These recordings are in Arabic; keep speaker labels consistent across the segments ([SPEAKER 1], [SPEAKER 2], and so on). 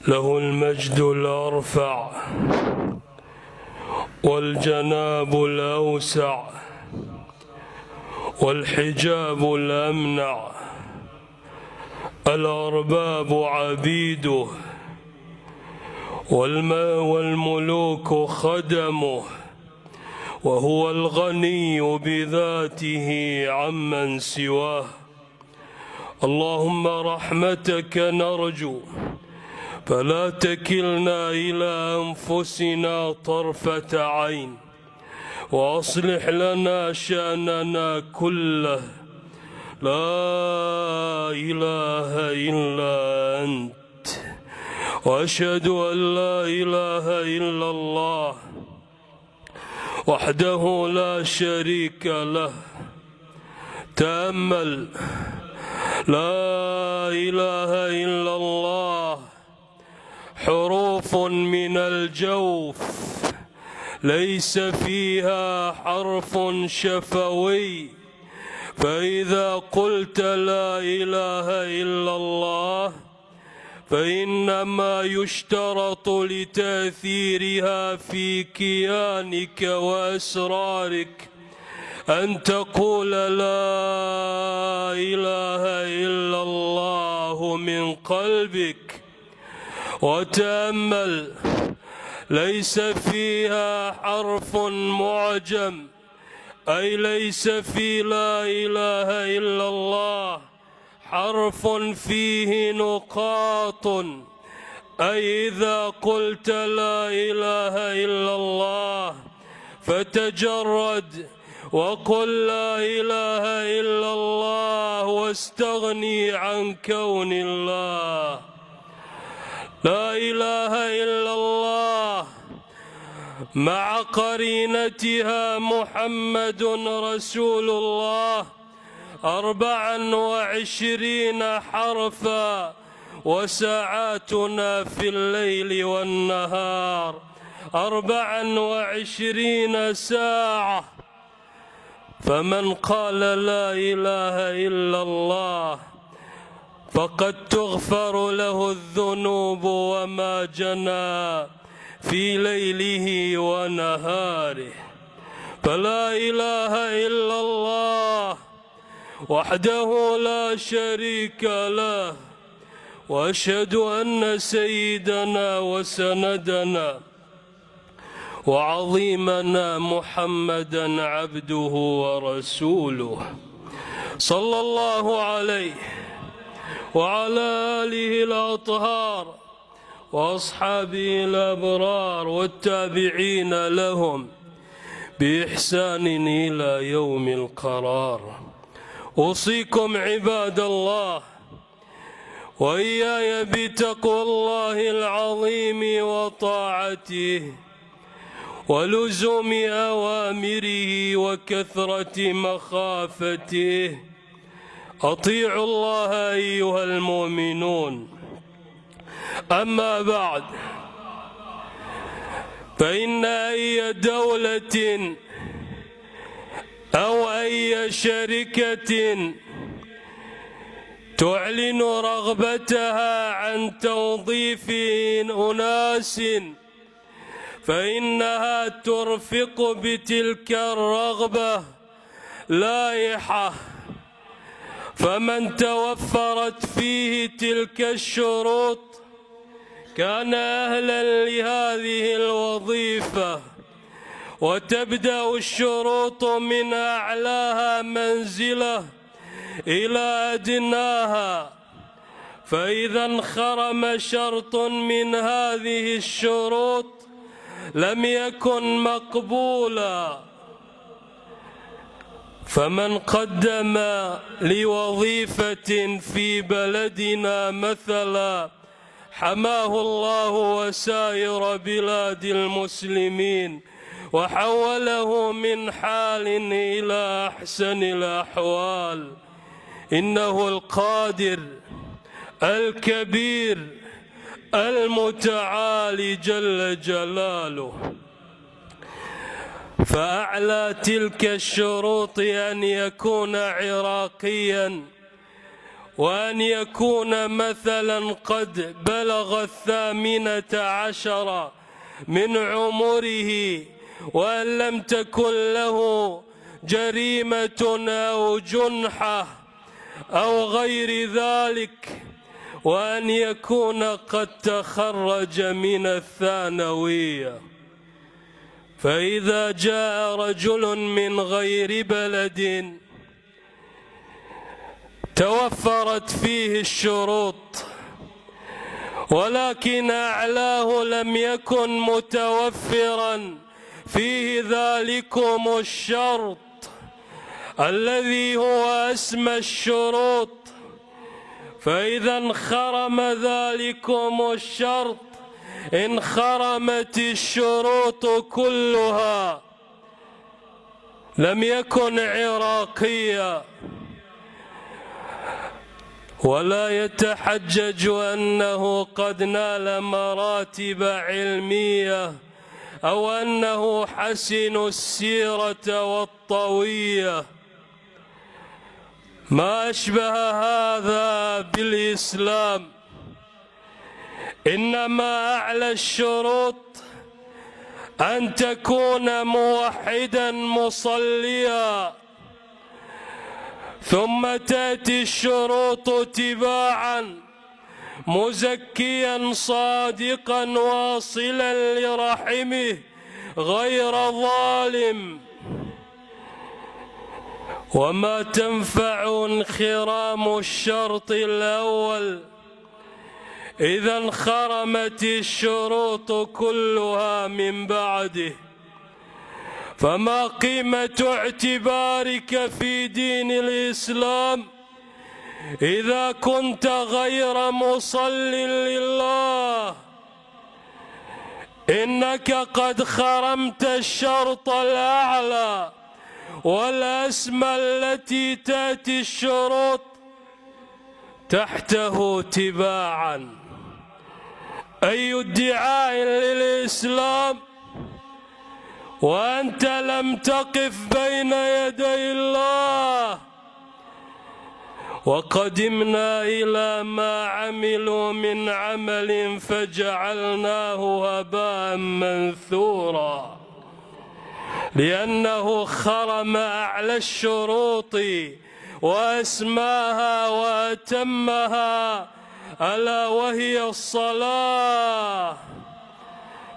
[SPEAKER 1] له المجد الأرفع والجناب الأوسع والحجاب الأمنع، الأرباب عبيده والملوك خدمه، وهو الغني بذاته عمن سواه. اللهم رحمتك نرجو، فلا تكلنا إلى أنفسنا طرفة عين، وأصلح لنا شأننا كله. لا إله إلا أنت، وأشهد أن لا إله إلا الله وحده لا شريك له. تأمل، لا إله إلا الله حروف من الجوف ليس فيها حرف شفوي، فإذا قلت لا إله إلا الله فإنما يشترط لتأثيرها في كيانك وأسرارك أن تقول لا إله إلا الله من قلبك. وتأمل، ليس فيها حرف معجم، أي ليس في لا إله إلا الله حرف فيه نقاط، أي إذا قلت لا إله إلا الله فتجرد وقل لا إله إلا الله واستغني عن كون الله. لا إله إلا الله مع قرينتها محمد رسول الله 24 حرفا، وساعاتنا في الليل والنهار 24 ساعة. فمن قال لا إله إلا الله فقد تغفر له الذنوب وما جنى في ليله ونهاره. فلا إله إلا الله وحده لا شريك له، وأشهد أن سيدنا وسندنا وعظيمنا محمدًا عبده ورسوله، صلى الله عليه وعلى آله الأطهار وأصحابه الأبرار والتابعين لهم بإحسان إلى يوم القرار. أوصيكم عباد الله وإياي بتقوى الله العظيم وطاعته ولزوم أوامره وكثرة مخافته. أطيعوا الله أيها المؤمنون. أما بعد، فإن أي دولة أو أي شركة تعلن رغبتها عن توظيف أناس فإنها ترفق بتلك الرغبة لائحة، فمن توفرت فيه تلك الشروط كان أهلا لهذه الوظيفة. وتبدأ الشروط من أعلاها منزلة إلى أدناها، فإذا انخرم شرط من هذه الشروط لم يكن مقبولا. فمن قدم لوظيفة في بلدنا مثلا حماه الله وسائر بلاد المسلمين وحوله من حال إلى أحسن الأحوال. إنه القادر الكبير المتعالي جل جلاله. فأعلى تلك الشروط أن يكون عراقيا وأن يكون مثلا قد بلغ 18 من عمره، وأن لم تكن له جريمة أو جنحة أو غير ذلك، وأن يكون قد تخرج من الثانوية. فإذا جاء رجل من غير بلد توفرت فيه الشروط، ولكن أعلاه لم يكن متوفرا فيه ذلكم الشرط الذي هو أسمى الشروط، فإذا انخرم ذلكم الشرط، انخرمت الشروط كلها، لم يكن عراقيا، ولا يتحجج أنه قد نال مراتب علمية أو أنه حسن السيرة والطوية. ما أشبه هذا بالإسلام، إنما أعلى الشروط أن تكون موحدا مصليا، ثم تأتي الشروط تباعا، مزكيا صادقا واصلا لرحمه غير ظالم. وما تنفع انخرام الشرط الأول إذا انخرمت الشروط كلها من بعده، فما قيمة اعتبارك في دين الإسلام إذا كنت غير مصل لله؟ إنك قد خرمت الشرط الأعلى والأسمى التي تأتي الشروط تحته تباعا. أي ادعاء للإسلام وأنت لم تقف بين يدي الله؟ وقدمنا إلى ما عملوا من عمل فجعلناه هباء منثورا، لأنه خرم أعلى الشروط وأسماها وأتمها، ألا وهي الصلاة.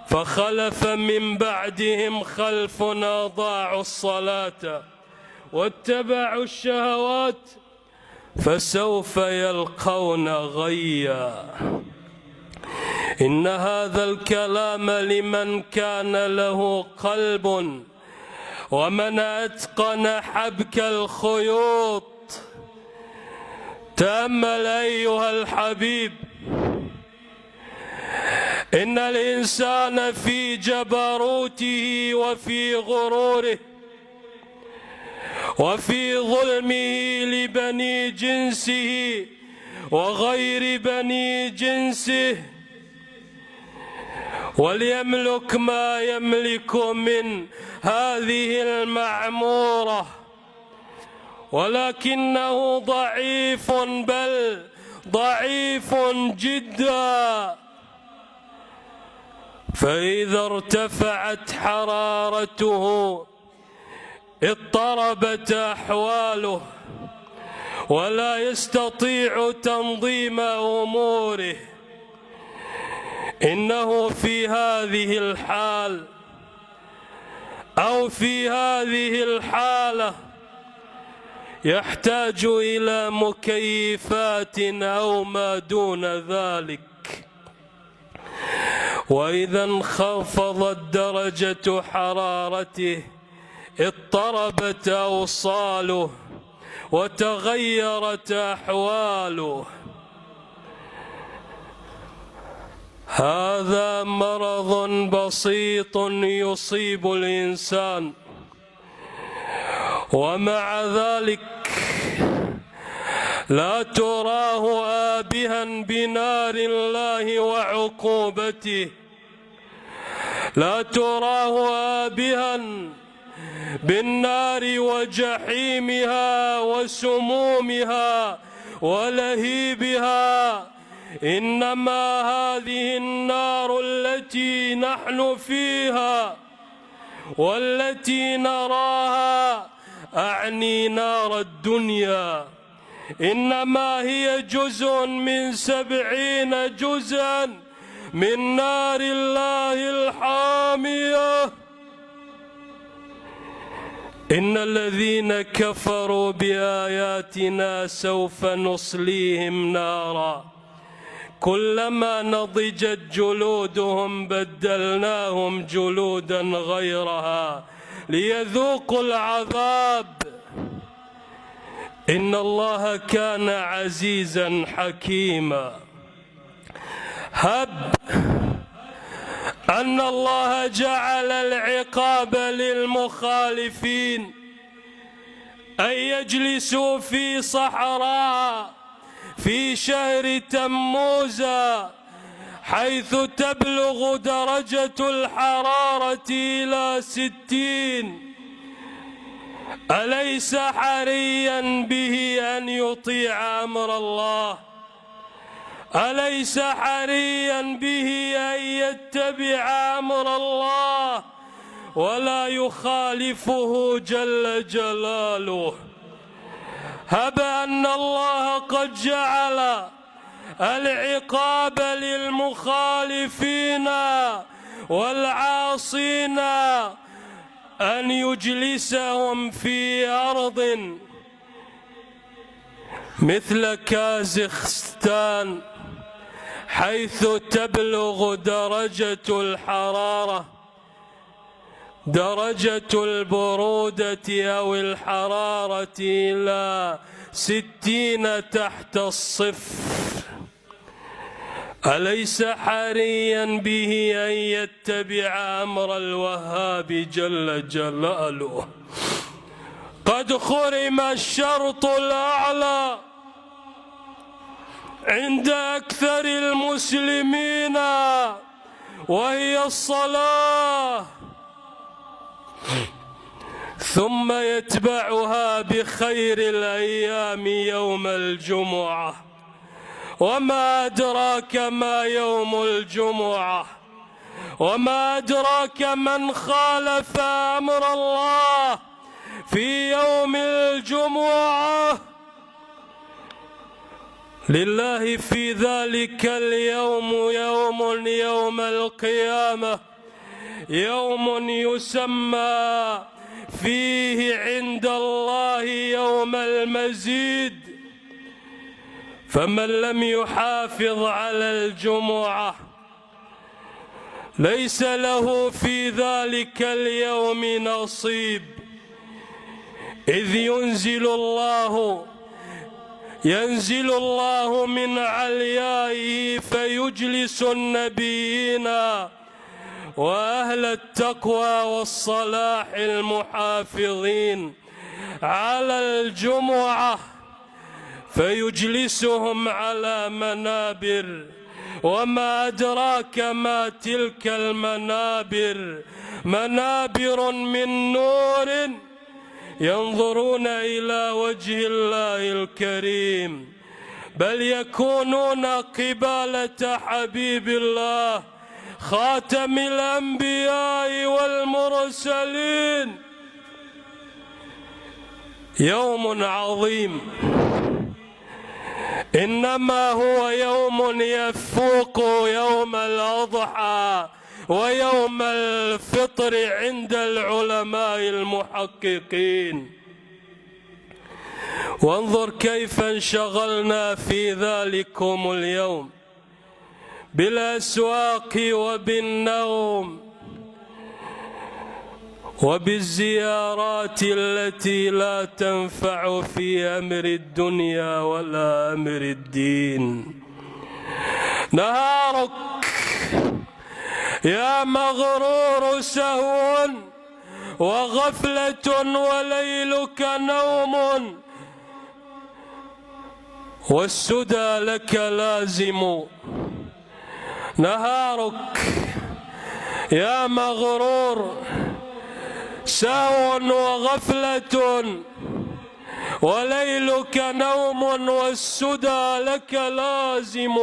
[SPEAKER 1] فخلف من بعدهم خلف أضاعوا الصلاة واتبعوا الشهوات فسوف يلقون غيا. إن هذا الكلام لمن كان له قلب ومن أتقن حبك الخيوط. تأمل أيها الحبيب، إن الإنسان في جبروته وفي غروره وفي ظلمه لبني جنسه وغير بني جنسه وليملك ما يملك من هذه المعمورة، ولكنه ضعيف، بل ضعيف جدا. فإذا ارتفعت حرارته اضطربت أحواله ولا يستطيع تنظيم أموره. إنه في هذه الحال أو في هذه الحالة يحتاج إلى مكيفات أو ما دون ذلك. وإذا انخفضت درجة حرارته اضطربت أوصاله وتغيرت أحواله. هذا مرض بسيط يصيب الإنسان، ومع ذلك لا تراه آبها بنار الله وعقوبته، لا تراه آبها بالنار وجحيمها وسمومها ولهيبها، إنما هذه النار التي نحن فيها والتي نراها، أعني نار الدنيا، إنما هي جزء من 70 جزءا من نار الله الحامية. إن الذين كفروا بآياتنا سوف نصليهم نارا كلما نضجت جلودهم بدلناهم جلودا غيرها ليذوقوا العذاب. إن الله كان عزيزا حكيما. هب أن الله جعل العقاب للمخالفين أن يجلسوا في صحراء في شهر تموز حيث تبلغ درجة الحرارة إلى 60. أليس حريا به أن يطيع أمر الله؟ أليس حريا به أن يتبع أمر الله ولا يخالفه جل جلاله؟ هب أن الله قد جعل العقاب للمخالفين والعاصين أن يجلسهم في أرض مثل كازاخستان حيث تبلغ درجة الحرارة، درجة البرودة أو الحرارة إلى 60 تحت الصفر. أليس حريا به أن يتبع أمر الوهاب جل جلاله؟ قد خرم الشرط الأعلى عند أكثر المسلمين وهي الصلاة، ثم يتبعها بخير الأيام يوم الجمعة. وما أدراك ما يوم الجمعة؟ وما أدراك من خالف أمر الله في يوم الجمعة؟ لله في ذلك اليوم يوم القيامة، يوم يسمى فيه عند الله يوم المزيد. فمن لم يحافظ على الجمعة ليس له في ذلك اليوم نصيب، إذ ينزل الله من عليائه فيجلس النبيين وأهل التقوى والصلاح المحافظين على الجمعة فيجلسهم على منابر. وما أدراك ما تلك المنابر؟ منابر من نور ينظرون إلى وجه الله الكريم، بل يكونون قبالة حبيب الله خاتم الأنبياء والمرسلين. يوم عظيم، إنما هو يوم يفوق يوم الأضحى ويوم الفطر عند العلماء المحققين. وانظر كيف انشغلنا في ذلكم اليوم بالأسواق وبالنوم وبالزيارات التي لا تنفع في أمر الدنيا ولا أمر الدين. نهارك يا مغرور سهو وغفلة وليلك نوم، والسدى لك لازم. نهارك يا مغرور سهو وغفلة وليلك نوم والسدى لك لازم،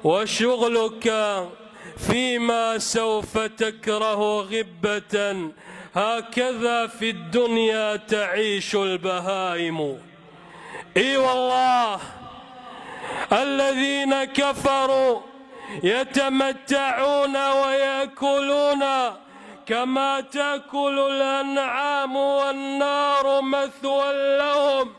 [SPEAKER 1] وشغلك فيما سوف تكره غبة، هكذا في الدنيا تعيش البهائم. اي والله الذين كفروا يتمتعون ويأكلون كما تأكل الأنعام والنار مثوى لهم.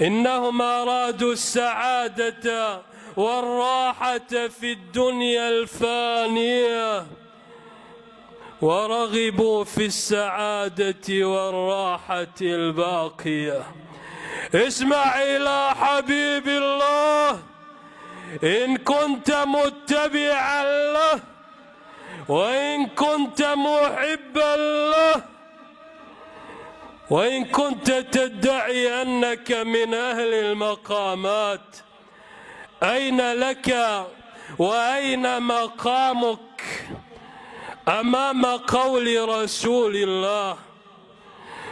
[SPEAKER 1] إنهم أرادوا السعادة والراحة في الدنيا الفانية، ورغبوا في السعادة والراحة الباقية. اسمع إلى حبيب الله، إن كنت متبعا له وإن كنت محبا له وإن كنت تدعي أنك من أهل المقامات، أين لك وأين مقامك أمام قول رسول الله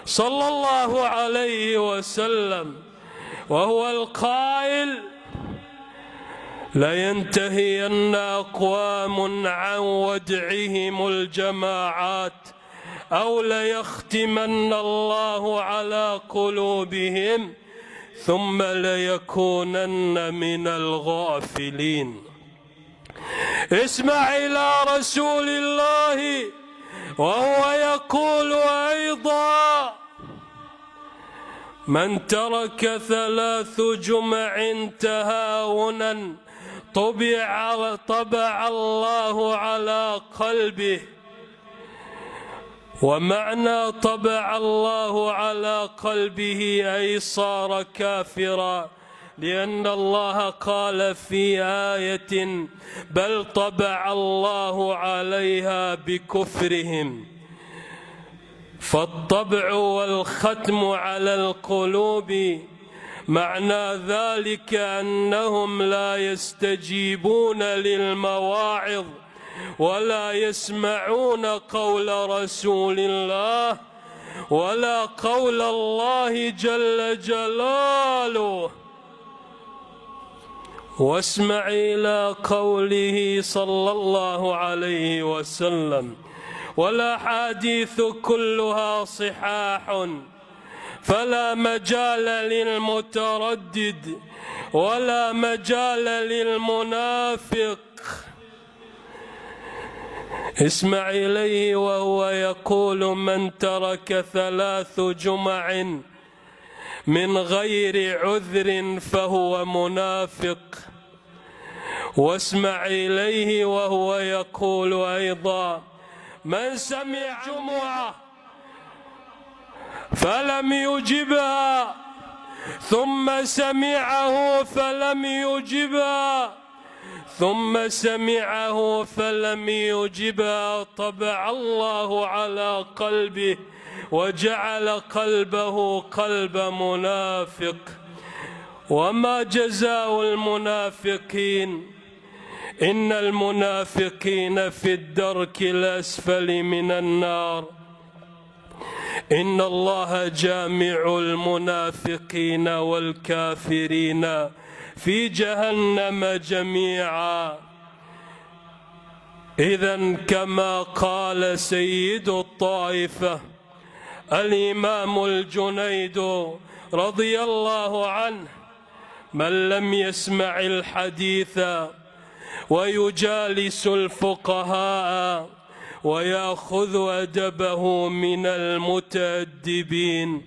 [SPEAKER 1] صلى الله عليه وسلم، وهو القائل: لينتهين أقوام عن ودعهم الجماعات أو ليختمن الله على قلوبهم ثم ليكونن من الغافلين. اسمع إلى رسول الله وهو يقول أيضا: من ترك 3 جمع تهاونا طبع الله على قلبه. ومعنى طبع الله على قلبه أي صار كافرا، لأن الله قال في آية: بل طبع الله عليها بكفرهم. فالطبع والختم على القلوب معنى ذلك أنهم لا يستجيبون للمواعظ ولا يسمعون قول رسول الله ولا قول الله جل جلاله. واسمع إلى قوله صلى الله عليه وسلم: والأحاديث كلها صحاح فلا مجال للمتردد ولا مجال للمنافق. اسمع إليه وهو يقول: من ترك 3 جمع من غير عذر فهو منافق. واسمع إليه وهو يقول أيضا: من سمع جمعة فلم يجبها ثم سمعه فلم يجبها ثم سمعه فلم يجبها طبع الله على قلبه وجعل قلبه قلب منافق. وما جزاء المنافقين؟ إن المنافقين في الدرك الأسفل من النار. إن الله جامع المنافقين والكافرين في جهنم جميعا. إذن كما قال سيد الطائفة الإمام الجنيد رضي الله عنه: من لم يسمع الحديث ويجالس الفقهاء ويأخذ أدبه من المتأدبين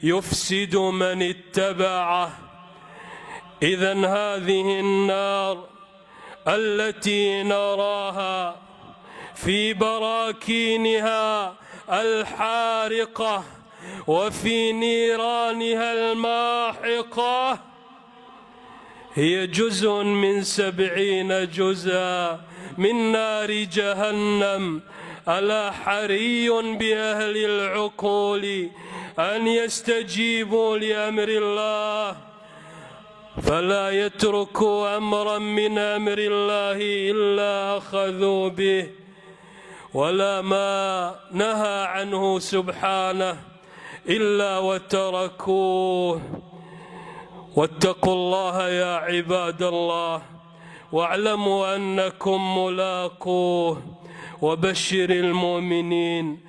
[SPEAKER 1] يفسد من اتبعه. إذن هذه النار التي نراها في براكينها الحارقة وفي نيرانها الماحقة هي جزء من 70 جزءا من نار جهنم. ألا حري بأهل العقول أن يستجيبوا لأمر الله، فلا يتركوا أمرا من أمر الله إلا أخذوا به، ولا ما نهى عنه سبحانه إلا وتركوه. واتقوا الله يا عباد الله، واعلموا أنكم ملاقوه. وبشر المؤمنين